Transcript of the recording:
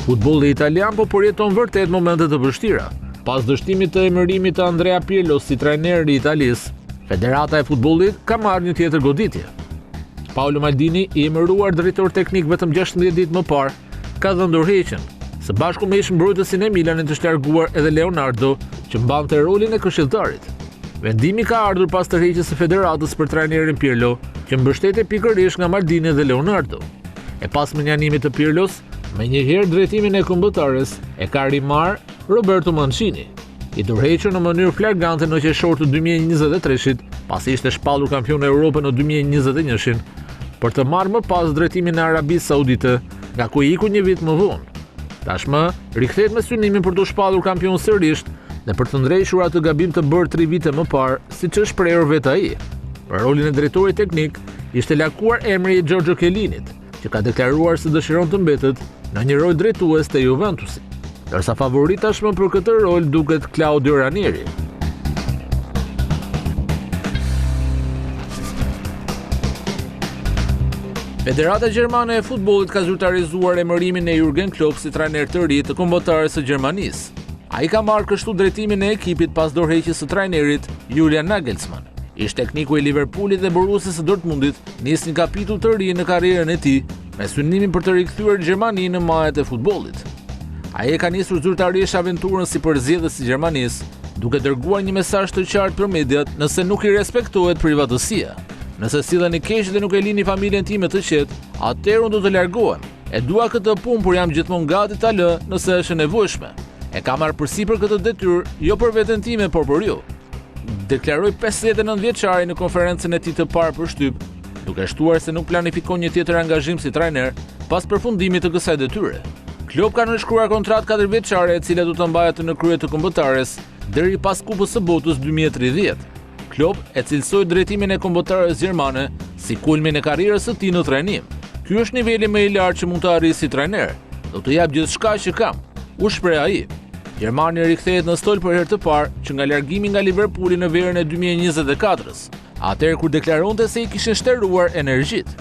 Futbolli italian po përjeton vërtet momente të vështira. Pas dështimit të emërimit të Andrea Pirlo si trajner i Italisë, Federata e Futbollit ka marrë një tjetër goditje. Paolo Maldini, i emëruar drejtor teknik vetëm 16 ditë më parë, ka dhënë ndërheqjen, së bashku me ish-mbrojtësin e Milanit të shlarguar edhe Leonardo, që mbante rolin e këshilltarit. Vendimi ka ardhur pas tërheqjes së Federatës për trajnerin Pirlo, që mbështete pikërisht nga Maldini dhe Leonardo. E pas menjanimit të Pirlos, menjëherë drejtimin e këmbëtares e ka rimar Roberto Mancini, i tërhequr në mënyrë flagrante në qershor të 2023-shit, pasi ishte shpallur kampion e Europës në 2021-shin, për të marrë më pas drejtimin e Arabisë Saudite, nga ku iku një vit më vonë. Tashmë, rikthehet me synimin për të shpallur kampion sërish dhe për të ndrejshur atë gabim të bërë 3 vite më parë, siç është shprehur vetë ai. Për rolin e drejtorit teknik, ishte lakuar emri i Giorgio Chiellinit, që ka deklaruar se dëshiron të mbetet në një rol drejtues te Juventusi, ndërsa favorit tashmë për këtë rol duket Claudio Ranieri. Federata Gjermane e Futbollit ka zyrtarizuar emërimin e Jurgen Klopp si trajner të ri të kombëtarës së Gjermanisë. Ai ka marrë kështu drejtimin e ekipit pas dorëheqjes së trajnerit Julian Nagelsmann. Ish tekniku i Liverpoolit dhe Borussia së Dortmundit nis një kapitull të ri në karrierën e tij, me synimin për të rikthyer Gjermaninë në majat e futbollit. Ai e ka nisur zyrtarisht aventurën si përzgjedhës i Gjermanisë, duke dërguar një mesazh të qartë për mediat nëse nuk i respektohet privatësia. Nëse silleni keq dhe nuk e lini familjen time të qetë, atëherë unë do të largohem. E dua këtë punë, por jam gjithmonë gati ta lë nëse është e nevojshme. E kam marrë përsipër këtë detyrë, jo për veten time, por për ju. Deklaroi 59 vjeçari në konferencën e tij të parë për shtyp, duke shtuar se nuk planifikon një tjetër angazhim si trajner pas përfundimit të kësaj detyre. Klopp ka nënshkruar kontratë 4 vjeçare, e cila do të mbajë atë në krye të kombëtares deri pas Kupës së Botës 2030. Klopp e cilësoi drejtimin e kombëtares gjermane si kulmin e karrierës së tij në trajnim. Ky është niveli më i lartë që mund të arrijë si trajner. Do të jap gjithçka që kam, u shpreh ai. Gjermani rikthehet në stol për herë të parë që nga largimi nga Liverpooli në verën e 2024-s, atëherë kur deklaronte se i kishin shtëruar energjitë.